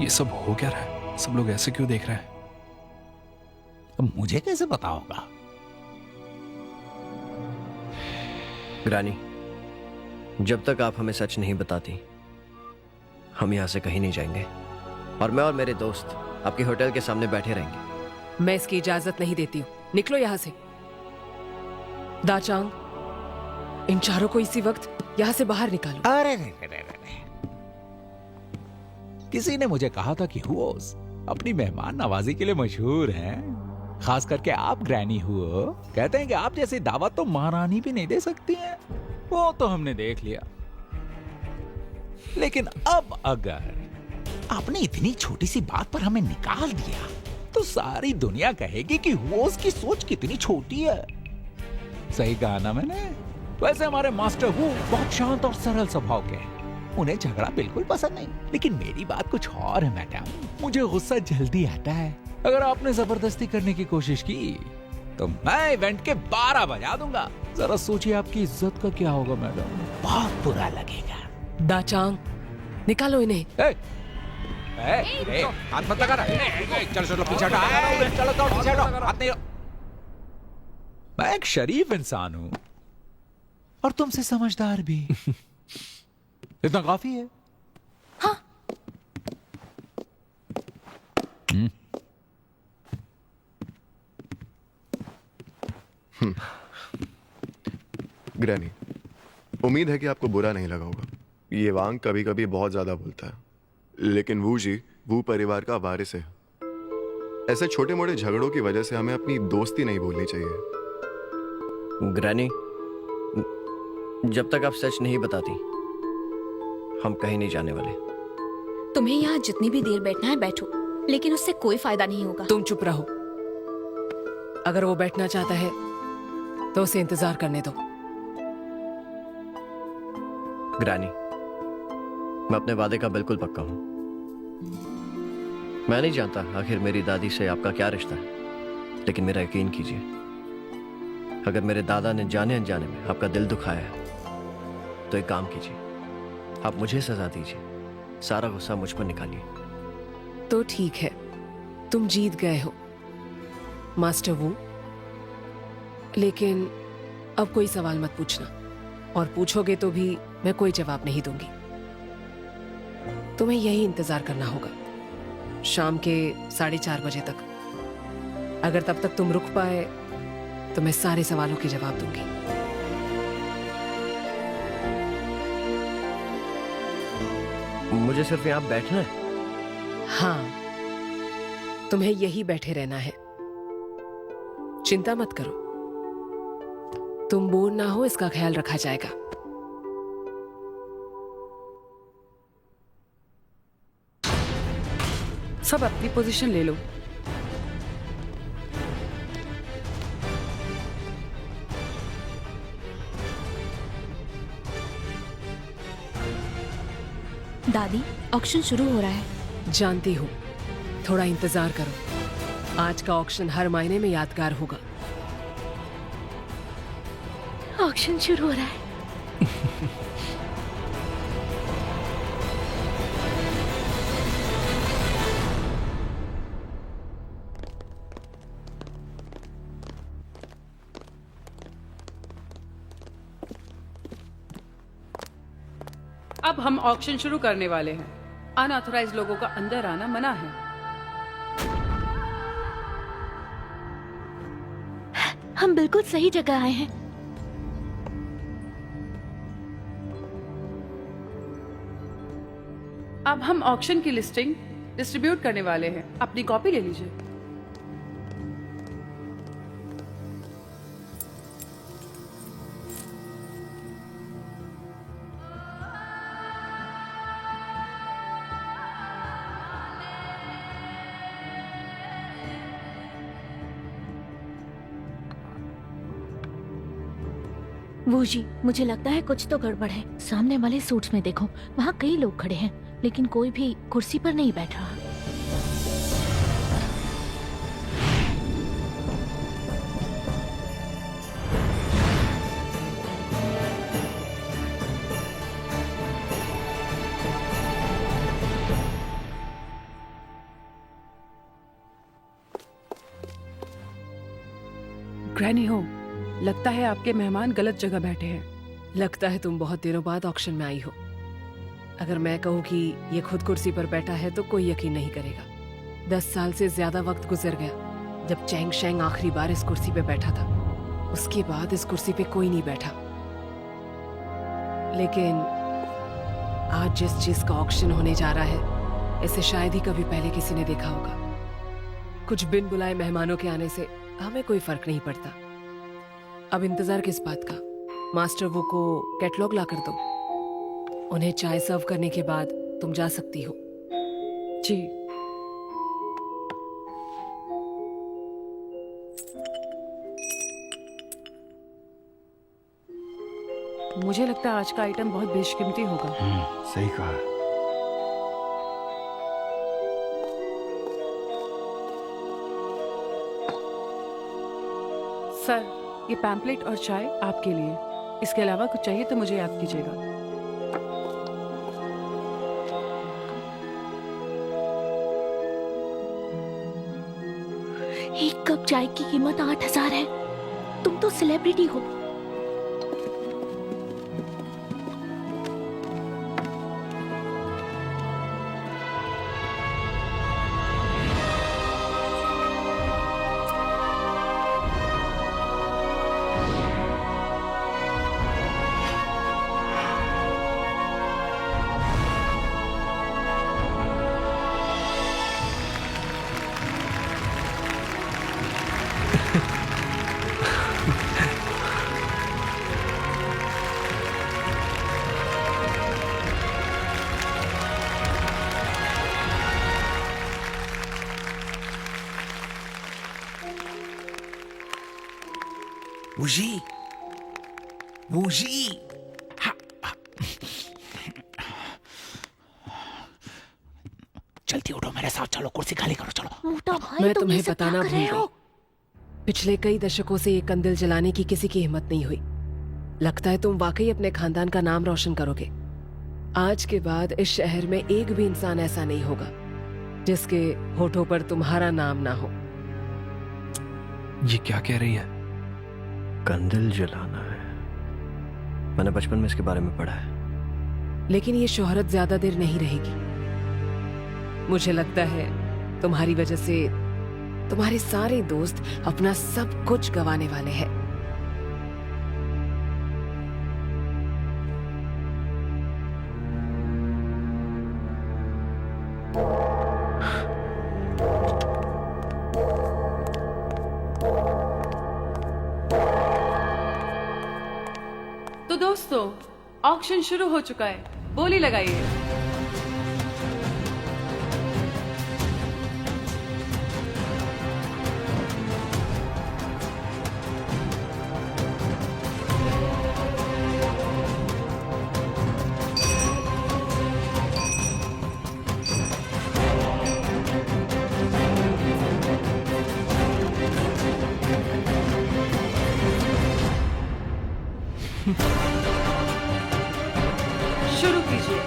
ये सब हो क्या रहा है? सब लोग ऐसे क्यों देख रहे हैं? अब मुझे कैसे पता होगा? ग्रानी, जब तक आप हमें सच नहीं बताती हम यहां से कहीं नहीं जाएंगे, और मैं और मेरे दोस्त आपके होटल के सामने बैठे रहेंगे। मैं इसकी इजाजत नहीं देती हूँ। निकलो यहाँ से। दाचांग, इन चारों को इसी वक्त यहाँ से बाहर निकालो। अरे किसी ने मुझे कहा था कि हुओस अपनी मेहमान नवाजी के लिए मशहूर हैं। खास करके आप ग्रैनी हुओ। कहते हैं कि आप जैसी दावत तो महारानी भी नहीं दे सकती हैं। वो तो हमने देख लिया। लेकिन अब अगर आपने इतनी छोटी सी बात पर हमें निकाल दिया तो सारी दुनिया कहेगी कि हुओस की सोच कितनी छोटी है। सही कहा ना मैंने? वैसे हमारे मास्टर हु बहुत शांत और सरल स्वभाव के हैं। उन्हें झगड़ा बिल्कुल पसंद नहीं। लेकिन मेरी बात कुछ और है मैडम। मुझे गुस्सा जल्दी आता है। अगर आपने जबरदस्ती करने की कोशिश की तो मैं इवेंट के 12 बजा दूंगा। जरा सोचिए आपकी इज्जत का क्या होगा मैडम। बहुत बुरा लगेगा। दाचांग, निकालो इन्हें। हाथ मत लगा रहा। चलो चलो पीछे हटो। चलो तो पीछे हटो। हाथ नहीं। मैं एक शरीफ इंसान हूं और तुमसे समझदार भी। इतना काफी है। हाँ। ग्रैनी, उम्मीद है कि आपको बुरा नहीं लगा होगा। ये वांग कभी कभी बहुत ज्यादा बोलता है, लेकिन वू जी वू परिवार का वारिस है। ऐसे छोटे मोटे झगड़ों की वजह से हमें अपनी दोस्ती नहीं भूलनी चाहिए। ग्रैनी, जब तक आप सच नहीं बताती हम कहीं नहीं जाने वाले। तुम्हें यहाँ जितनी भी देर बैठना है बैठो, लेकिन उससे कोई फायदा नहीं होगा। तुम चुप रहो। अगर वो बैठना चाहता है तो उसे इंतजार करने दो। ग्रैनी, मैं अपने वादे का बिल्कुल पक्का हूं। मैं नहीं जानता आखिर मेरी दादी से आपका क्या रिश्ता है, लेकिन मेरा यकीन कीजिए, अगर मेरे दादा ने जाने अनजाने में आपका दिल दुखाया है तो एक काम कीजिए, आप मुझे सजा दीजिए। सारा गुस्सा मुझ पर निकालिए। तो ठीक है, तुम जीत गए हो मास्टर वू। लेकिन अब कोई सवाल मत पूछना, और पूछोगे तो भी मैं कोई जवाब नहीं दूंगी। तुम्हें यही इंतजार करना होगा शाम के 4:30 बजे तक। अगर तब तक तुम रुक पाए तो मैं सारे सवालों के जवाब दूंगी। मुझे सिर्फ यहाँ बैठना है? हाँ, तुम्हें यही बैठे रहना है। चिंता मत करो, तुम बोर ना हो इसका ख्याल रखा जाएगा। सब अपनी पोजीशन ले लो। दादी, ऑक्शन शुरू हो रहा है। जानती हूँ, थोड़ा इंतजार करो। आज का ऑक्शन हर महीने में यादगार होगा। ऑक्शन शुरू हो रहा है। अब हम ऑक्शन शुरू करने वाले हैं। अनऑथराइज्ड लोगों का अंदर आना मना है। हम बिल्कुल सही जगह आए हैं। अब हम ऑक्शन की लिस्टिंग डिस्ट्रीब्यूट करने वाले हैं। अपनी कॉपी ले लीजिए। वो जी, मुझे लगता है कुछ तो गड़बड़ है। सामने वाले सूट्स में देखो, वहाँ कई लोग खड़े हैं, लेकिन कोई भी कुर्सी पर नहीं बैठ रहा। ग्रैनी हो, लगता है आपके मेहमान गलत जगह बैठे हैं। लगता है तुम बहुत दिनों बाद ऑक्शन में आई हो। अगर मैं कहूँ कि ये खुद कुर्सी पर बैठा है तो कोई यकीन नहीं करेगा। 10 साल से ज्यादा वक्त गुजर गया जब चैंग शेंग आखिरी बार इस कुर्सी पे बैठा था। उसके बाद इस कुर्सी पे कोई नहीं बैठा। लेकिन आज जिस चीज का ऑक्शन होने जा रहा है, इसे शायद ही कभी पहले किसी ने देखा होगा। कुछ बिन बुलाए मेहमानों के आने से हमें कोई फर्क नहीं पड़ता। अब इंतजार किस बात का? मास्टर वो को कैटलॉग ला कर दो। उन्हें चाय सर्व करने के बाद तुम जा सकती हो। जी। मुझे लगता है आज का आइटम बहुत बेशकीमती होगा। सही कहा। सर, ये पैम्पलेट और चाय आपके लिए। इसके अलावा कुछ चाहिए तो मुझे याद कीजिएगा। एक कप चाय की कीमत 8,000 है। तुम तो सेलिब्रिटी हो। वूजी, वूजी, जल्दी उठो, मेरे साथ चलो, कुर्सी खाली करो, चलो। मोटा भाई, मैं तुम तुम्हें ये सब बताना क्या कर रहे भूल हो? गई। पिछले कई दशकों से ये कंदिल जलाने की किसी की हिम्मत नहीं हुई। लगता है तुम वाकई अपने खानदान का नाम रोशन करोगे। आज के बाद इस शहर में एक भी इंसान ऐसा नहीं होगा जिसके होठों पर तुम्हारा नाम ना हो। ये क्या कह रही है? कंदिल जलाना है। मैंने बचपन में इसके बारे में पढ़ा है। लेकिन ये शोहरत ज्यादा देर नहीं रहेगी। मुझे लगता है तुम्हारी वजह से तुम्हारे सारे दोस्त अपना सब कुछ गंवाने वाले हैं। तो दोस्तों, ऑक्शन शुरू हो चुका है। बोली लगाइए। शुरू कीजिए।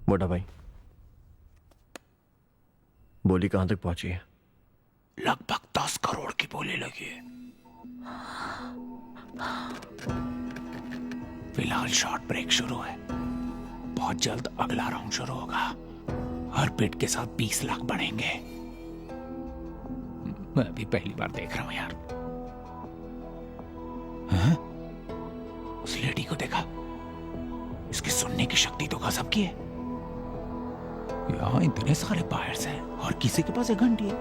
मोटा भाई, बोली कहां तक पहुंची है? लगभग 10 करोड़ की बोली लगी है। फिलहाल शॉर्ट ब्रेक शुरू है। बहुत जल्द अगला राउंड शुरू होगा। हर बिट के साथ 20 लाख बढ़ेंगे। मैं भी पहली बार देख रहा हूं यार। हाँ? उस लेडी को देखा? इसकी सुनने की शक्ति तो गजब की है। यहाँ इतने सारे बायर्स हैं और किसी के पास एक घंटी है।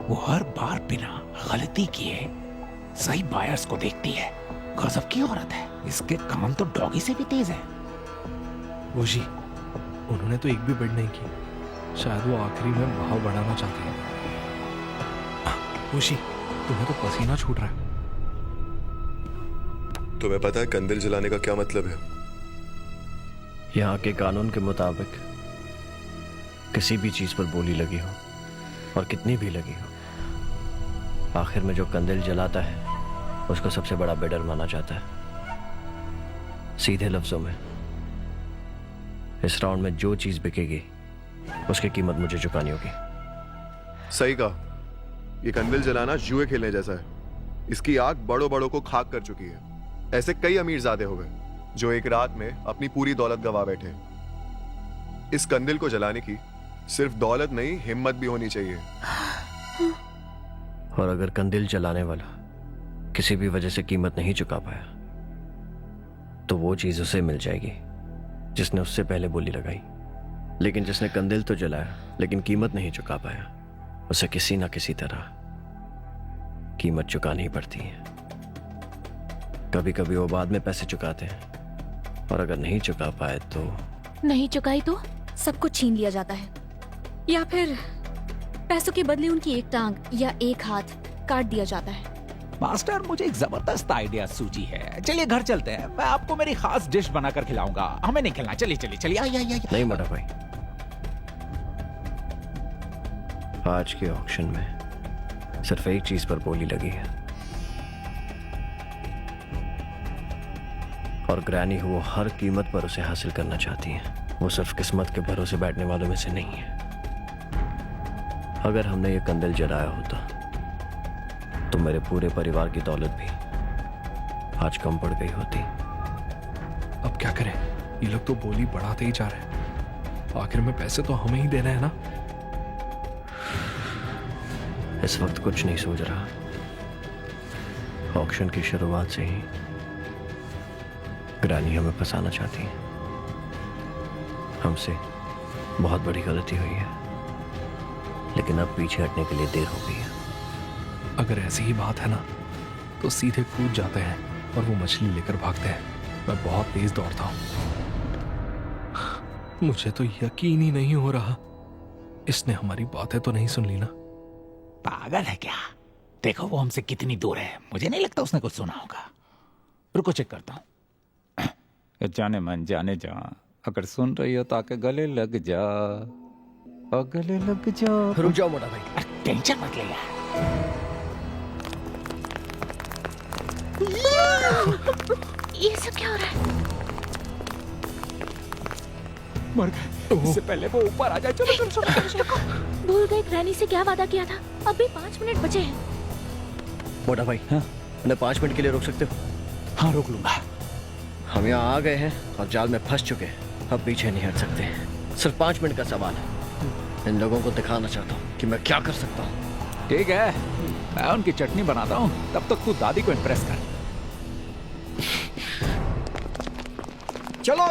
वो हर बार बिना गलती किए सही बायर्स को देखती है। गजब की औरत है। इसके कान तो डॉगी से भी तेज है। वो जी, उन्होंने तो एक भी बिड नहीं की। शायद वो आखिरी में भाव बढ़ाना चाहती है। वो जी, तुम्हें तो पसीना छूट रहा है। तुम्हें पता है कंदिल जलाने का क्या मतलब है? यहाँ के कानून के मुताबिक किसी भी चीज पर बोली लगी हो और कितनी भी लगी हो, आखिर में जो कंदिल जलाता है उसको सबसे बड़ा बिडर माना जाता है। सीधे लफ्जों में, इस राउंड में जो चीज बिकेगी उसकी कीमत मुझे चुकानी होगी। सही कहा। ये कंदिल जलाना जुए खेलने जैसा है। इसकी आग बड़ों बड़ों को खाक कर चुकी है। ऐसे कई अमीरजादे हो गए जो एक रात में अपनी पूरी दौलत गवा बैठे। इस कंदिल को जलाने की सिर्फ दौलत नहीं, हिम्मत भी होनी चाहिए। और अगर कंदिल जलाने वाला किसी भी वजह से कीमत नहीं चुका पाया तो वो चीज उसे मिल जाएगी जिसने उससे पहले बोली लगाई। लेकिन जिसने कंदिल तो जलाया लेकिन कीमत नहीं चुका पाया, उसे किसी ना किसी तरह कीमत चुकानी ही पड़ती है। कभी कभी वो बाद में पैसे चुकाते हैं, और अगर नहीं चुका पाए तो नहीं चुकाई तो सब कुछ छीन लिया जाता है, या फिर पैसों के बदले उनकी एक टांग या एक हाथ काट दिया जाता है। मास्टर, मुझे एक जबरदस्त आइडिया सूझी है। चलिए घर चलते हैं, मैं आपको मेरी खास डिश बनाकर खिलाऊंगा। हमें नहीं खेलना, चलिए चलिए चलिए। आइए। नहीं मोटा भाई, आज के ऑक्शन में सिर्फ एक चीज पर बोली लगी है, और ग्रैनी वो हर कीमत पर उसे हासिल करना चाहती है। वो सिर्फ किस्मत के भरोसे बैठने वालों में से नहीं है। अगर हमने ये कंदिल जलाया होता तो मेरे पूरे परिवार की दौलत भी आज कम पड़ गई होती। अब क्या करें? ये लोग तो बोली बढ़ाते ही जा रहे हैं। आखिर में पैसे तो हमें ही देना है ना। इस वक्त कुछ नहीं सोच रहा। ऑक्शन की शुरुआत से ही ग्रैनी हमें फंसाना चाहती है। हमसे बहुत बड़ी गलती हुई है, लेकिन अब पीछे हटने के लिए देर हो गई है। अगर ऐसी ही बात है ना तो सीधे कूद जाते हैं और वो मछली लेकर भागते हैं। मैं बहुत तेज दौड़ता हूं। मुझे तो यकीन ही नहीं हो रहा, इसने हमारी बातें तो नहीं सुन ली ना। पागल है क्या? देखो वो हमसे कितनी दूर है। मुझे नहीं लगता उसने कुछ सुना होगा। रुको चेक करता हूँ। जाने मन जाने जा, अगर सुन रही हो तो आके गले लग जा, और गले लग जा। रुक जाओ मोटा भाई। टेंशन मत ले यार। ये सब क्या हो रहा है? मर गए। इससे पहले वो ऊपर आ जाए। चलो चलो चलो चलो। भूल गए ग्रैनी से क्या वादा किया था। अभी 5 मिनट बचे हैं। मोटा भाई, हाँ? उन्हें 5 मिनट के लिए रोक सकते हो? हाँ रोक लूंगा। हम यहाँ आ गए हैं और जाल में फंस चुके हैं। अब पीछे नहीं हट सकते। सिर्फ 5 मिनट का सवाल है। इन लोगों को दिखाना चाहता हूँ कि मैं क्या कर सकता हूँ। ठीक है, मैं उनकी चटनी बनाता हूँ, तब तक तू दादी को इम्प्रेस कर। चलो।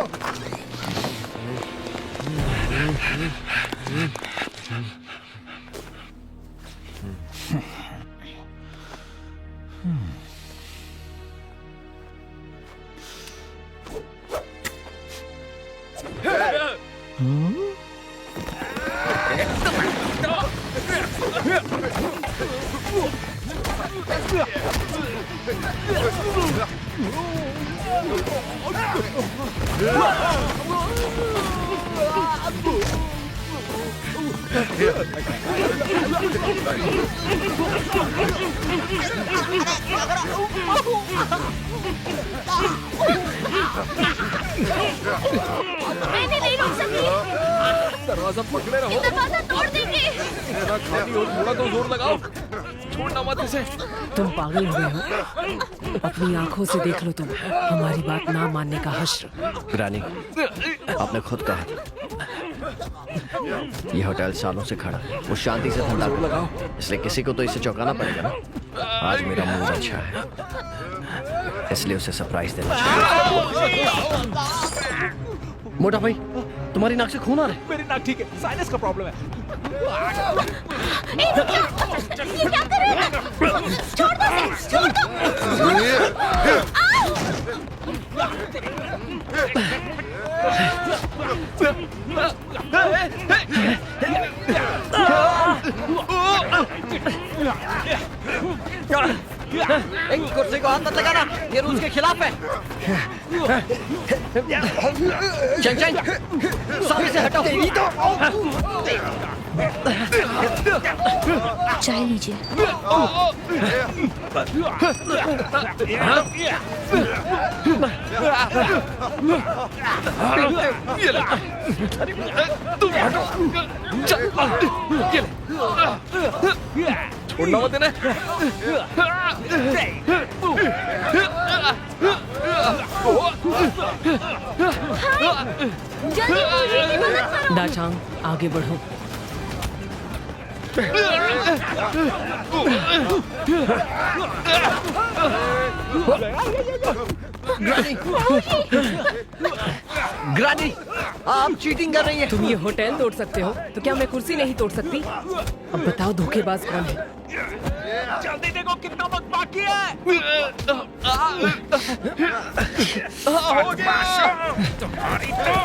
मैंने नहीं रोक सकती। दरवाजा पकड़े रहो। दरवाजा तोड़ देंगे। इतना खाली हो, थोड़ा तो जोर लगाओ। छोड़ना मत इसे। तुम पागल हो गए हो? अपनी आंखों से देख लो तुम हमारी बात ना मानने का हश्र। ग्रैनी, आपने खुद कहा यह होटल सालों से खड़ा है, वो शांति से धंधा करता है, इसलिए किसी को तो इसे चौंकाना पड़ेगा ना। आज मेरा मूड अच्छा है, इसलिए उसे सरप्राइज देना चाहिए। मोटा भाई, तुम्हारी नाक से खून आ रहा है। मेरी नाक ठीक है, साइनस का प्रॉब्लम है। ये क्या कर रहे हो? छोड़ दो इसे, छोड़ दो। कुर्सी को हाथ मत लगाना, ये रूल्स के खिलाफ है। चंग चंग, सामने से हटाओ। चाय लीजिए। छोड़ना मत देना। दाचांग, आगे बढ़ो। ग्रानी, आप चीटिंग कर रही हैं। तुम ये होटल तोड़ सकते हो तो क्या मैं कुर्सी नहीं तोड़ सकती? अब बताओ धोखेबाज कौन है? जल्दी देखो कितना वक्त बाकी है। हो गया। तुम्हारी तो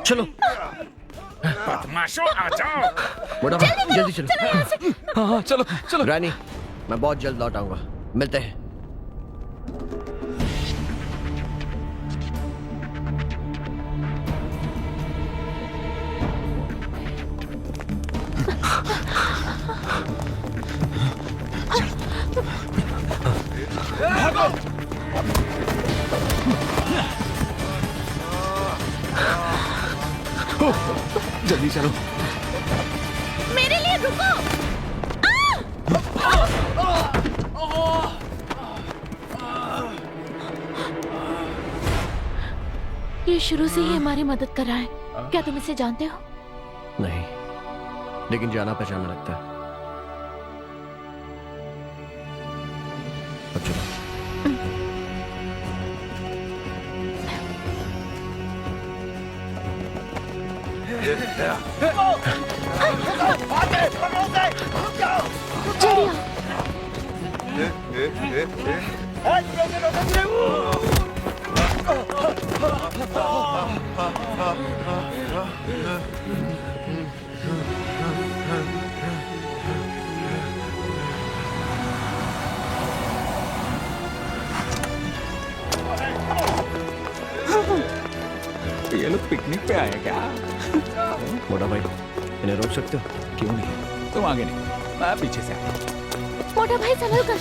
चलो बदमाशों आ जाओ। मोटा भाई, जल्दी चलो। हाँ हाँ, चलो चलो। रानी, मैं बहुत जल्द लौट आऊंगा। मिलते हैं। जल्दी चलो। मेरे लिए रुको। ये शुरू से ही हमारी मदद कर रहा है। क्या तुम इसे जानते हो? नहीं, लेकिन जाना पहचाना लगता है। अब चलो। ये लोग पिकनिक पे आए क्या? मोटा भाई, इन्हें रोक सकते हो? क्यों नहीं? तुम आगे नहीं, मैं पीछे से आता हूं। मोटा भाई संभल कर।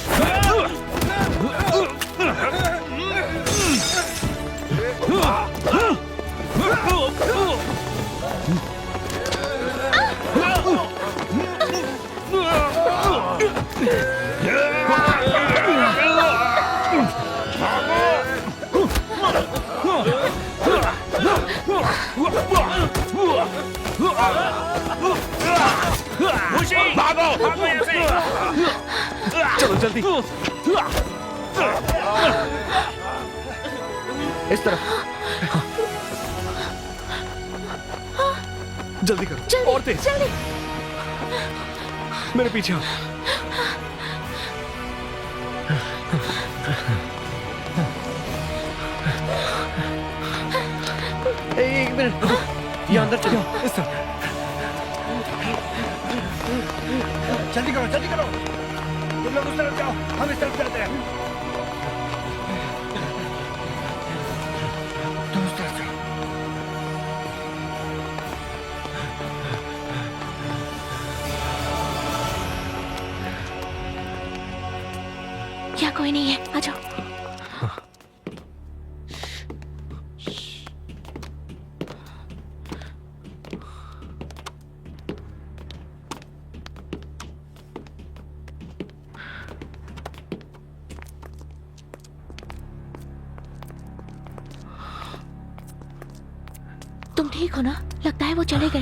चलो जल्दी। इस तरफ। जल्दी करो। जल्दी, और तेज। जल्दी। मेरे पीछे आओ। एक मिनट, यहाँ अंदर चलो। इस तरफ। जल्दी करो, जल्दी करो। तुम लोग उस तरफ जाओ, हम इस तरफ जाते हैं। तुम उस तरफ जाओ। यहाँ कोई नहीं है, आ जाओ। तुम ठीक हो ना? लगता है वो चले गए।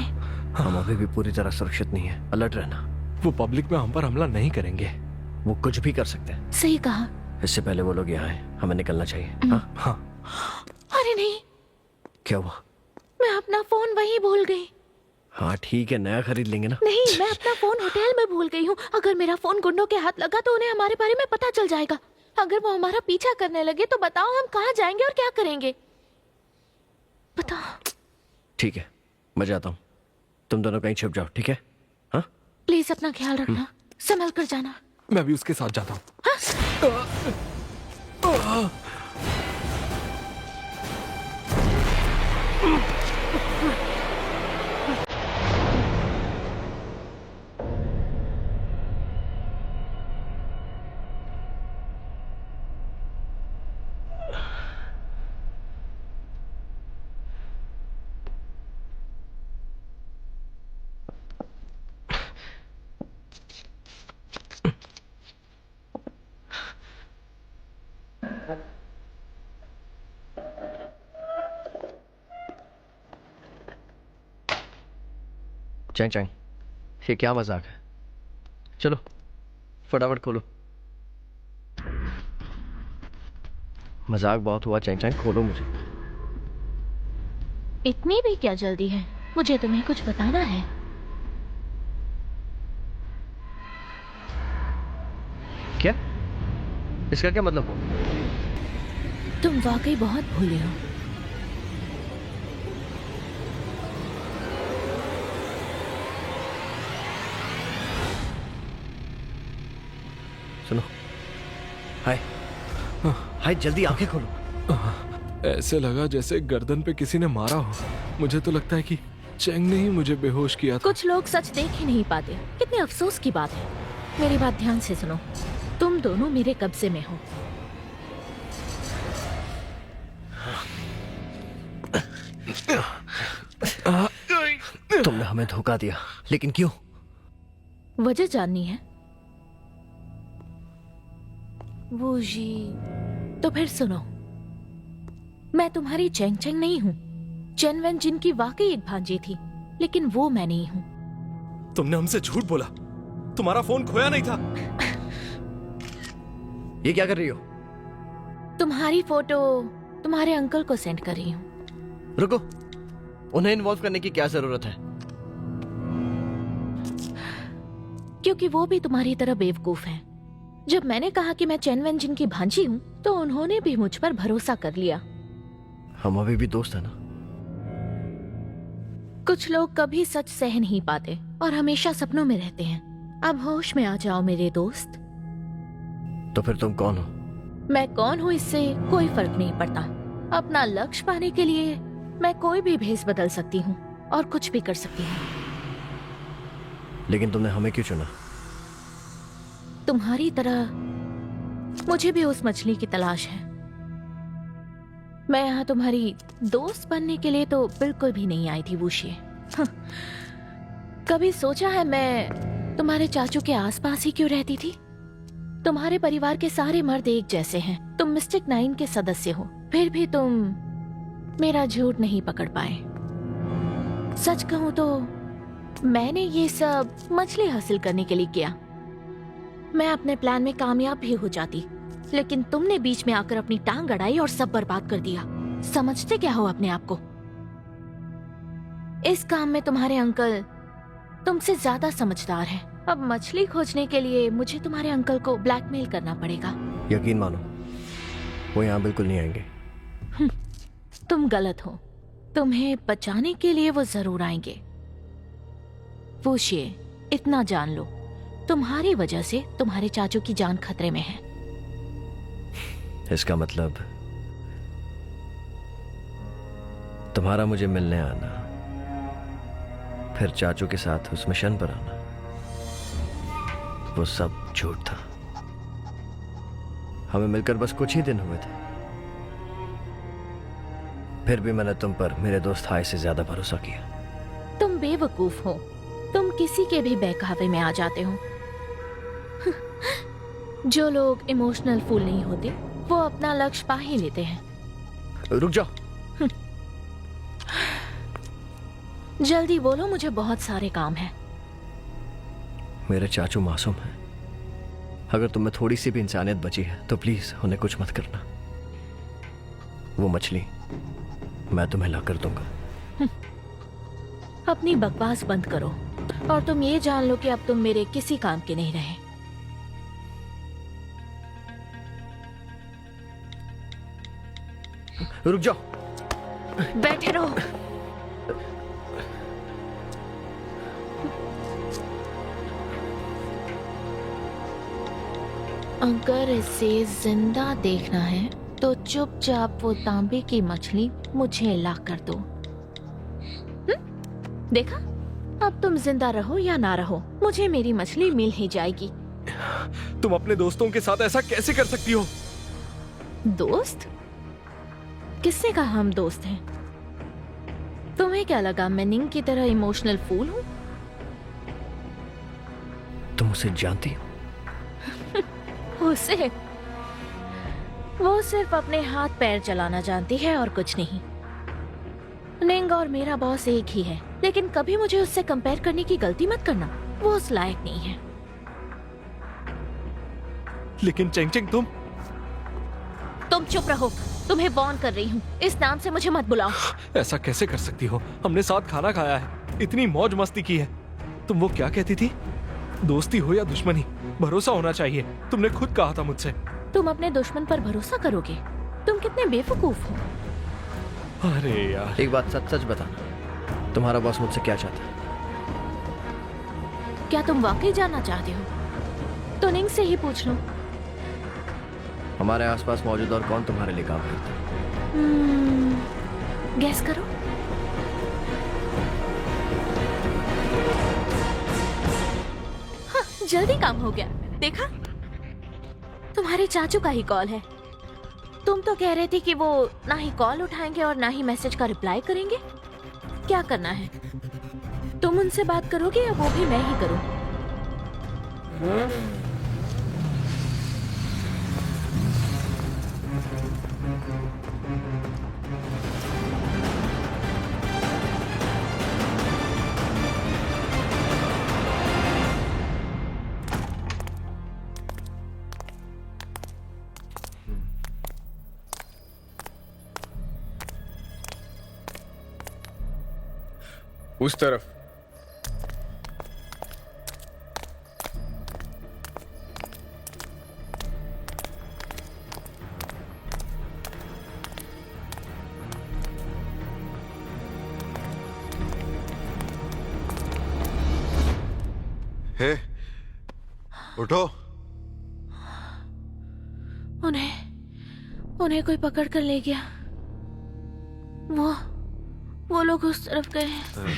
हम अभी भी पूरी तरह सुरक्षित नहीं है। अलर्ट रहना। वो पब्लिक में हम पर हमला नहीं करेंगे। वो कुछ भी कर सकते हैं। सही कहा। इससे पहले वो लोग यहाँ आए, हमें निकलना चाहिए। हाँ? हाँ। अरे नहीं, क्या हुआ? मैं अपना फोन वहीं भूल गई। हाँ ठीक है, नया खरीद लेंगे ना। नहीं, मैं अपना फोन होटल में भूल गई हूँ। अगर मेरा फोन गुंडों के हाथ लगा तो उन्हें हमारे बारे में पता चल जाएगा। अगर वो हमारा पीछा करने लगे तो बताओ हम कहाँ जाएंगे और क्या करेंगे? बताओ। ठीक है, मैं जाता हूँ। तुम दोनों कहीं छिप जाओ, ठीक है? हाँ? प्लीज अपना ख्याल रखना, संभल कर जाना। मैं भी उसके साथ जाता हूँ। हाँ? चैंग चैंग, ये क्या मजाक है? चलो फटाफट खोलो। मजाक बहुत हुआ चैंग चैंग, खोलो मुझे। इतनी भी क्या जल्दी है? मुझे तुम्हें कुछ बताना है। क्या? इसका क्या मतलब हुआ? तुम वाकई बहुत भूले हो। सुनो, हाय हाय, जल्दी आंखें खोलो। ऐसे लगा जैसे गर्दन पे किसी ने मारा हो। मुझे तो लगता है कि चैंग ने ही मुझे बेहोश किया था। कुछ लोग सच देख ही नहीं पाते। कितने अफसोस की बात है। मेरी बात ध्यान से सुनो, तुम दोनों मेरे कब्जे में हो। तुमने हमें धोखा दिया, लेकिन क्यों? वजह जाननी है? वो जी, तो फिर सुनो, मैं तुम्हारी चैंग चैंग नहीं हूँ। चेन वेन जिन की वाकई एक भांजी थी, लेकिन वो मैं नहीं हूँ। तुमने हमसे झूठ बोला। तुम्हारा फोन खोया नहीं था। ये क्या कर रही हो? तुम्हारी फोटो तुम्हारे अंकल को सेंड कर रही हूँ। रुको, उन्हें इन्वॉल्व करने की क्या जरूरत है? क्योंकि वो भी तुम्हारी तरह बेवकूफ हैं। जब मैंने कहा कि मैं चेन वेन जिन की भांजी हूँ, तो उन्होंने भी मुझ पर भरोसा कर लिया। हम अभी भी दोस्त हैं ना? कुछ लोग कभी सच सह नहीं पाते और हमेशा सपनों में रहते हैं। अब होश में आ जाओ मेरे दोस्त। तो फिर तुम कौन हो? मैं कौन हूँ इससे कोई फर्क नहीं पड़ता। अपना लक्ष्य पाने के लिए मैं कोई भी भेष बदल सकती हूँ और कुछ भी कर सकती हूँ। लेकिन तुमने हमें क्यों चुना? तुम्हारी तरह मुझे भी उस मछली की तलाश है। मैं यहाँ तुम्हारी दोस्त बनने के लिए तो बिल्कुल भी नहीं आई थी वुशी। कभी सोचा है मैं तुम्हारे चाचू के आसपास ही क्यों रहती थी? तुम्हारे परिवार के सारे मर्द एक जैसे हैं। तुम मिस्टिक 9 के सदस्य हो, फिर भी तुम मेरा झूठ नहीं पकड़ पाए। सच कहूं तो मैंने ये सब मछली हासिल करने के लिए किया। मैं अपने प्लान में कामयाब भी हो जाती, लेकिन तुमने बीच में आकर अपनी टांग अड़ाई और सब बर्बाद कर दिया। समझते क्या हो अपने आप को? इस काम में तुम्हारे अंकल तुमसे ज्यादा समझदार हैं। अब मछली खोजने के लिए मुझे तुम्हारे अंकल को ब्लैकमेल करना पड़ेगा। यकीन मानो, वो यहाँ बिल्कुल नहीं आएंगे। तुम गलत हो। तुम्हें बचाने के लिए वो जरूर आएंगे। पूछिए, इतना जान लो, तुम्हारी वजह से तुम्हारे चाचू की जान खतरे में है। इसका मतलब तुम्हारा मुझे मिलने आना, फिर चाचू के साथ उस मिशन पर आना, वो सब झूठ था। हमें मिलकर बस कुछ ही दिन हुए थे, फिर भी मैंने तुम पर मेरे दोस्त हाय से ज्यादा भरोसा किया। तुम बेवकूफ हो। तुम किसी के भी बहकावे में आ जाते हो। जो लोग इमोशनल फूल नहीं होते, वो अपना लक्ष्य पा ही लेते हैं। रुक जाओ। जल्दी बोलो, मुझे बहुत सारे काम हैं। मेरे चाचू मासूम हैं। अगर तुम्हें थोड़ी सी भी इंसानियत बची है तो प्लीज उन्हें कुछ मत करना। वो मछली मैं तुम्हें ला कर दूंगा। अपनी बकवास बंद करो और तुम ये जान लो कि अब तुम मेरे किसी काम के नहीं रहे। रुक जाओ। बैठे रहो। अगर इसे जिंदा देखना है तो चुपचाप वो तांबे की मछली मुझे ला कर दो। देखा, अब तुम जिंदा रहो या ना रहो, मुझे मेरी मछली मिल ही जाएगी। तुम अपने दोस्तों के साथ ऐसा कैसे कर सकती हो? दोस्त? किसने कहा हम दोस्त हैं? तुम्हें क्या लगा मैं निंग की तरह इमोशनल फूल हूँ? तुम उसे जानती हो? उसे? वो सिर्फ अपने हाथ पैर चलाना जानती है और कुछ नहीं। निंग और मेरा बॉस एक ही है, लेकिन कभी मुझे उससे कंपेयर करने की गलती मत करना, वो उस लायक नहीं है। लेकिन चेंग चेंग तुम चुप रहो, तुम्हें वार्न कर रही हूँ, इस नाम से मुझे मत बुलाओ। ऐसा कैसे कर सकती हो? हमने साथ खाना खाया है, इतनी मौज मस्ती की है। तुम वो क्या कहती थी? दोस्ती हो या दुश्मनी, भरोसा होना चाहिए। तुमने खुद कहा था मुझसे। तुम अपने दुश्मन पर भरोसा करोगे? तुम कितने बेवकूफ हो। अरे यार, एक बात सच सच बताना, तुम्हारा बॉस मुझसे क्या चाहता है? क्या तुम वाकई जानना चाहते हो? तो निंग से ही पूछ लो। हमारे आसपास मौजूद और कौन तुम्हारे लिए काम करता है? गैस करो। हाँ, जल्दी काम हो गया। देखा, तुम्हारे चाचू का ही कॉल है। तुम तो कह रहे थे कि वो ना ही कॉल उठाएंगे और ना ही मैसेज का रिप्लाई करेंगे। क्या करना है? तुम उनसे बात करोगे या वो भी मैं ही करूं? उस तरफ। हे, उठो। उन्हें कोई पकड़ कर ले गया। वो लोग उस तरफ गए हैं।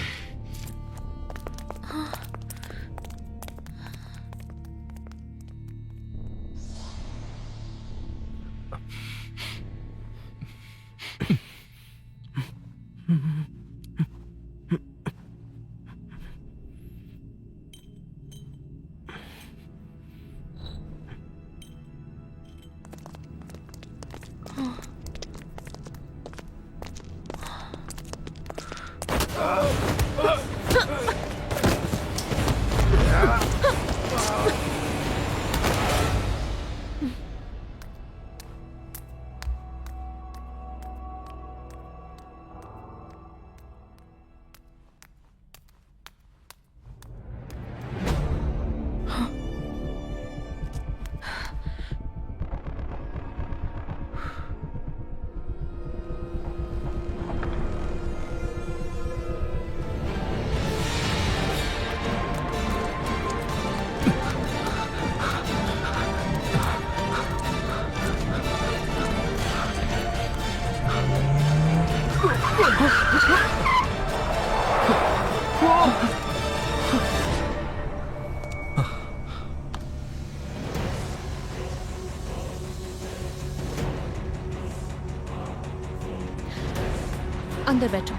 अंदर बैठो।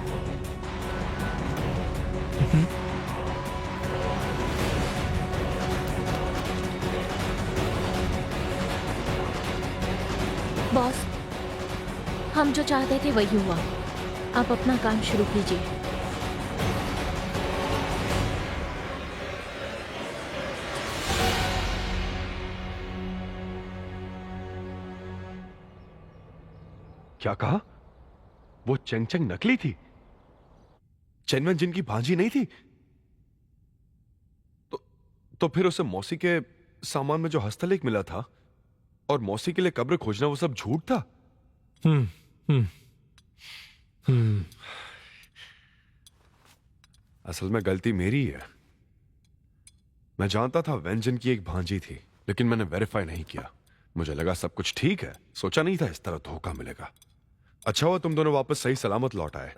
बॉस, हम जो चाहते थे वही हुआ। आप अपना काम शुरू कीजिए। क्या कहा? वो चेंग चेंग नकली थी? चेनवन जिन की भांजी नहीं थी? तो फिर उसे मौसी के सामान में जो हस्तलेख मिला था और मौसी के लिए कब्र खोजना, वो सब झूठ था? असल में गलती मेरी है। मैं जानता था वेंजन की एक भांजी थी, लेकिन मैंने वेरीफाई नहीं किया। मुझे लगा सब कुछ ठीक है, सोचा नहीं था इस तरह धोखा मिलेगा। अच्छा हुआ तुम दोनों वापस सही सलामत लौट आए।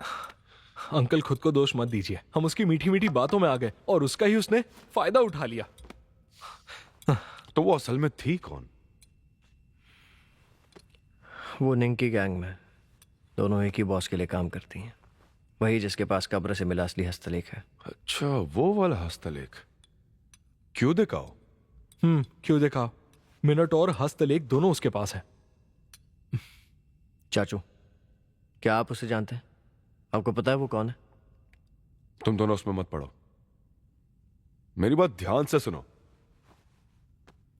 अंकल खुद को दोष मत दीजिए, हम उसकी मीठी मीठी बातों में आ गए और उसका ही उसने फायदा उठा लिया। तो वो असल में थी कौन? वो निंकी गैंग में दोनों एक ही बॉस के लिए काम करती हैं, वही जिसके पास कब्र से मिला असली हस्तलेख है। अच्छा, वो वाला हस्तलेख। क्यों दिखाओ? क्यों देखा, मिनटोर हस्तलेख दोनों उसके पास है। चाचू, क्या आप उसे जानते हैं? आपको पता है वो कौन है? तुम दोनों उसमें मत पड़ो, मेरी बात ध्यान से सुनो।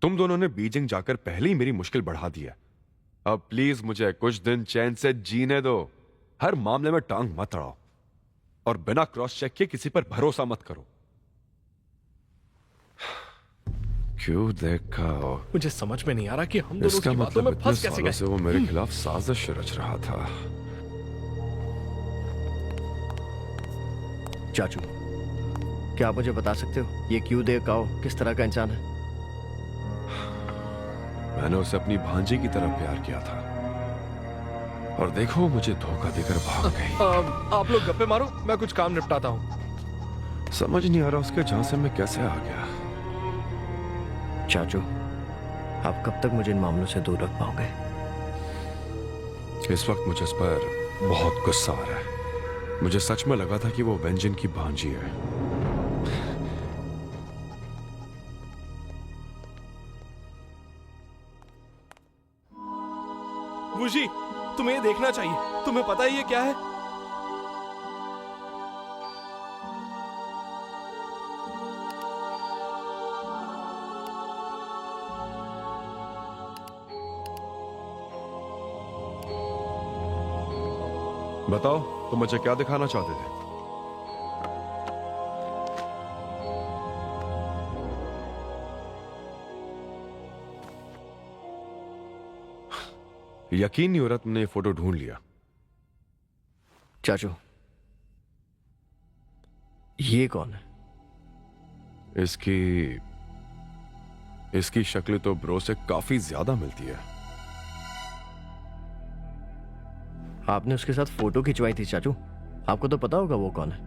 तुम दोनों ने बीजिंग जाकर पहले ही मेरी मुश्किल बढ़ा दी है। अब प्लीज मुझे कुछ दिन चैन से जीने दो। हर मामले में टांग मत अड़ाओ और बिना क्रॉस चेक के किसी पर भरोसा मत करो। क्यों देखा? मुझे समझ में नहीं आ रहा कि हम दोनों इसका की बातों में मतलब फंस इतने कैसे सालों गए। से वो मेरे खिलाफ साजिश रच रहा था। चाचू, क्या आप मुझे बता सकते हो ये क्यों दे काओ किस तरह का इंसान है? मैंने उसे अपनी भांजी की तरह प्यार किया था और देखो मुझे धोखा देकर भाग गई। आप लोग गप्पे मारो, मैं कुछ काम निपटाता हूँ। समझ नहीं आ रहा उसके झांसे में कैसे आ गया। चाचू, आप कब तक मुझे इन मामलों से दूर रख पाओगे? इस वक्त मुझे इस पर बहुत गुस्सा आ रहा है। मुझे सच में लगा था कि वो व्यंजन की भांजी है। वुजी, तुम्हें ये देखना चाहिए। तुम्हें पता है ये क्या है? बताओ, तुम मुझे क्या दिखाना चाहते थे? यकीन नहीं हो रहा तुमने ये फोटो ढूंढ लिया। चाचू, ये कौन है? इसकी शक्ल तो ब्रो से काफी ज्यादा मिलती है। आपने उसके साथ फोटो खिंचवाई थी चाचू, आपको तो पता होगा वो कौन है।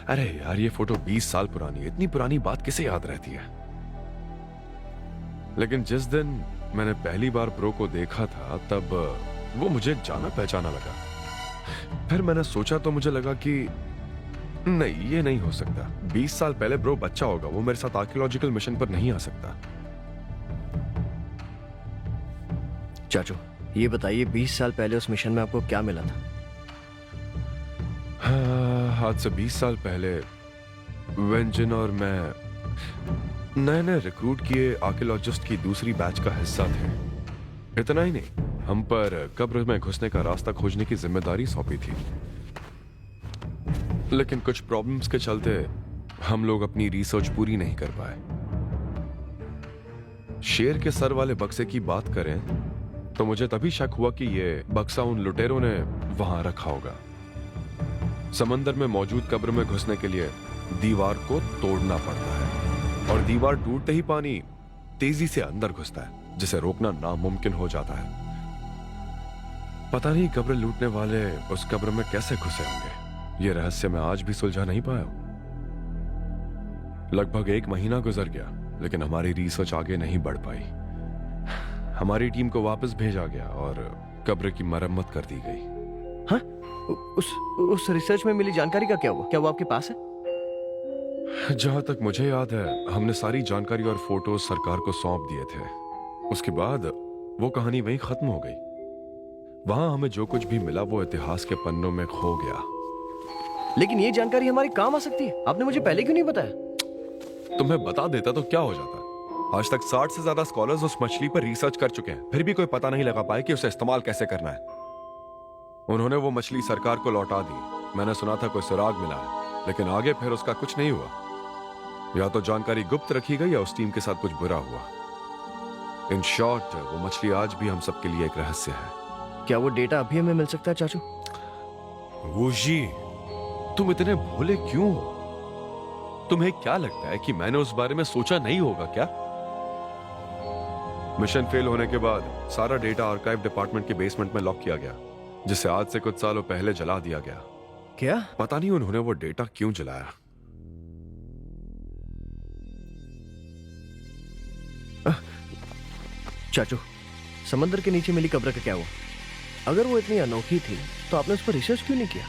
अरे यार, ये फोटो 20 साल पुरानी है। इतनी पुरानी बात किसे याद रहती है? लेकिन जिस दिन मैंने पहली बार ब्रो को देखा था तब वो मुझे जाना पहचाना लगा। फिर मैंने सोचा तो मुझे लगा कि नहीं, ये नहीं हो सकता। 20 साल पहले ब्रो बच्चा होगा, वो मेरे साथ आर्कियोलॉजिकल मिशन पर नहीं आ सकता। चाचू, ये बताइए 20 साल पहले उस मिशन में आपको क्या मिला था? आज से 20 साल पहले वेंजन और मैं नए नए रिक्रूट किए आर्कियोलॉजिस्ट की दूसरी बैच का हिस्सा थे। इतना ही नहीं, हम पर कब्र में घुसने का रास्ता खोजने की जिम्मेदारी सौंपी थी। लेकिन कुछ प्रॉब्लम्स के चलते हम लोग अपनी रिसर्च पूरी नहीं कर पाए। शेर के सर वाले बक्से की बात करें तो मुझे तभी शक हुआ कि ये बक्सा उन लुटेरों ने वहां रखा होगा। समंदर में मौजूद कब्र में घुसने के लिए दीवार को तोड़ना पड़ता है और दीवार टूटते ही पानी तेजी से अंदर घुसता है, जिसे रोकना नामुमकिन हो जाता है। पता नहीं कब्र लूटने वाले उस कब्र में कैसे घुसे होंगे। यह रहस्य मैं आज भी सुलझा नहीं पाया हूं। लगभग 1 महीना गुजर गया, लेकिन हमारी रिसर्च आगे नहीं बढ़ पाई। हमारी टीम को वापस भेजा गया और कब्र की मरम्मत कर दी गई। हाँ? उस रिसर्च में मिली जानकारी का क्या हुआ? क्या वो आपके पास है? जहां तक मुझे याद है, हमने सारी जानकारी और फोटोज सरकार को सौंप दिए थे। उसके बाद वो कहानी वहीं खत्म हो गई। वहां हमें जो कुछ भी मिला वो इतिहास के पन्नों में खो गया। लेकिन ये जानकारी हमारे काम आ सकती है, आपने मुझे पहले क्यों नहीं बताया? तुम्हें बता देता तो क्या हो जाता। आज तक 60 से ज्यादा स्कॉलर्स उस मछली पर रिसर्च कर चुके हैं, फिर भी कोई पता नहीं लगा पाए कि उसे इस्तेमाल कैसे करना है। उन्होंने वो मछली सरकार को लौटा दी। मैंने सुना था कोई सुराग मिला है, लेकिन आगे फिर उसका कुछ नहीं हुआ। या तो जानकारी गुप्त रखी गई या उस टीम के साथ कुछ बुरा हुआ। इन शॉर्ट, वो मछली आज भी हम सबके लिए एक रहस्य है। क्या वो डेटा अभी हमें मिल सकता है चाचू? वुजी, तुम इतने भोले क्यों हो? तुम्हें क्या लगता है कि मैंने उस बारे में सोचा नहीं होगा क्या? मिशन फेल होने के बाद सारा डेटा आर्काइव डिपार्टमेंट के बेसमेंट में लॉक किया गया, जिसे आज से कुछ सालों पहले जला दिया गया। क्या? पता नहीं उन्होंने वो डेटा क्यों जलाया। चाचू, समंदर के नीचे मिली कब्र का क्या हुआ? अगर वो इतनी अनोखी थी तो आपने उस पर रिसर्च क्यों नहीं किया?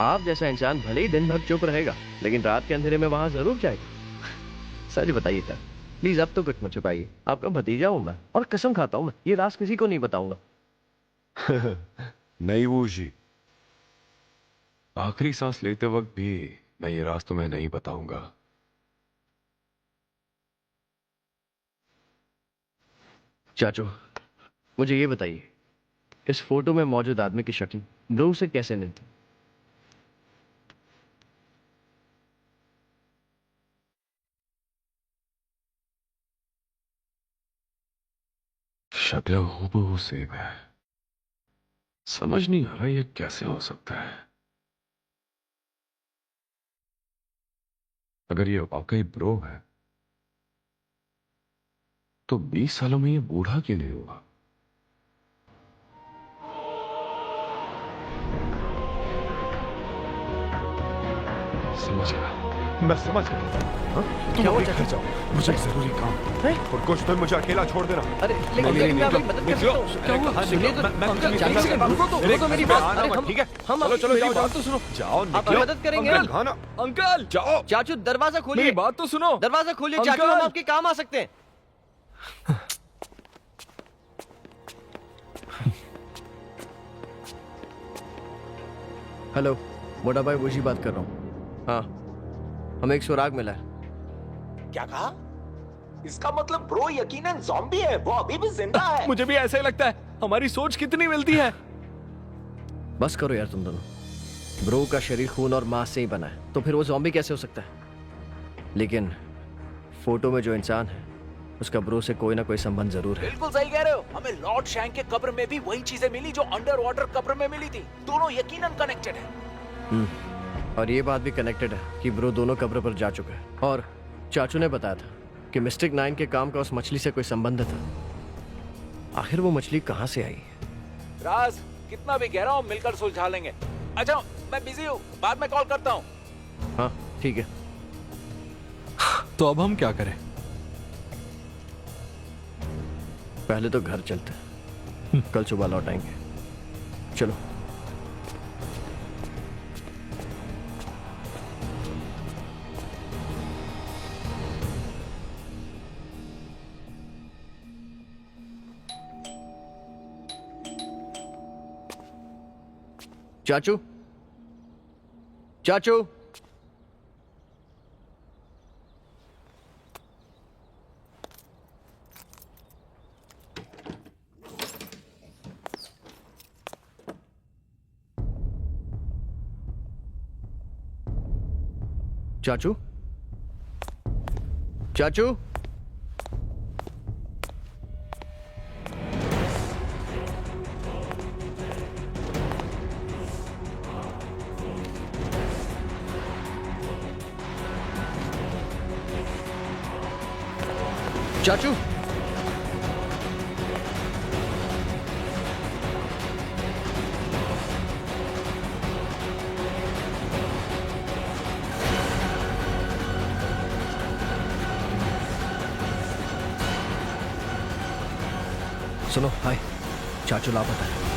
आप जैसा इंसान भले ही दिन भर चुप रहेगा, लेकिन रात के अंधेरे में वहां जरूर जाएगा। सच बताइए सर, प्लीज अब तो कुछ मत छुपाइए। आपका भतीजा हूं मैं और कसम खाता हूं मैं ये राज किसी को नहीं बताऊंगा। नहीं वो जी, आखिरी सांस लेते वक्त भी मैं ये राज तुम्हें नहीं बताऊंगा। चाचू, मुझे ये बताइए, इस फोटो में मौजूद आदमी की शक्ल ब्रू से कैसे मिलती? शक्ल हूबहू सेम है। समझ नहीं आ रहा ये कैसे हो सकता है। अगर ये वाकई ब्रो है तो 20 सालों में ये बूढ़ा क्यों नहीं हुआ? समझ गया, मैं समझ गया। क्या हुआ घर जाओ, मुझे एक जरूरी काम है और कुछ तो मुझे अकेला छोड़ देना। अरे लेकिन मैं आपकी मदद कर सकता हूं। क्या हुआ? सुनिए तो, अंकल चाचू, रुको मेरी बात। अरे ठीक है, हम चलो चलो मेरी जाओ, बात तो सुनो, जाओ आपकी मदद करेंगे। अंकल, अंकल जाओ। चाचू दरवाजा खोलिए। मेरी बात तो सुनो। दरवाजा खोलिए चाचू, अंकल! हम आपके काम आ सकते हैं। हेलो, मोटा भाई वही बात कर रहा हूँ। हाँ, हमें एक सुराग मिला है। क्या कहा? इसका मतलब ब्रो यकीनन ज़ॉम्बी है, वो अभी भी जिंदा है। मुझे भी ऐसा ही लगता है। हमारी सोच कितनी मिलती है। बस करो यार तुम दोनों। ब्रो का शरीर खून और मांस से ही बना है, तो फिर वो ज़ॉम्बी कैसे हो सकता है? लेकिन फोटो में जो इंसान है उसका ब्रो से कोई ना कोई संबंध जरूर है। बिल्कुल सही कह रहे हो। हमें लॉर्ड शैंक के कब्र में भी वही चीजें मिली जो अंडर वाटर कब्र में मिली थी। दोनों यकीनन कनेक्टेड है। और ये बात भी कनेक्टेड है कि ब्रो दोनों कब्र पर जा चुका है। और चाचू ने बताया था कि मिस्टिक 9 के काम का उस मछली से कोई संबंध था। आखिर वो मछली कहाँ से आई? राज कितना भी गहरा हो मिलकर सुलझा लेंगे। अच्छा मैं बिजी हूँ, बाद में कॉल करता हूँ। हाँ ठीक है। तो अब हम क्या करें? पहले तो घर चलते हैं, कल सुबह लौट आएंगे। चलो। चाचू, चाचू, चाचू, चाचू, चाचू, सुनो। हाय, चाचू लापता है।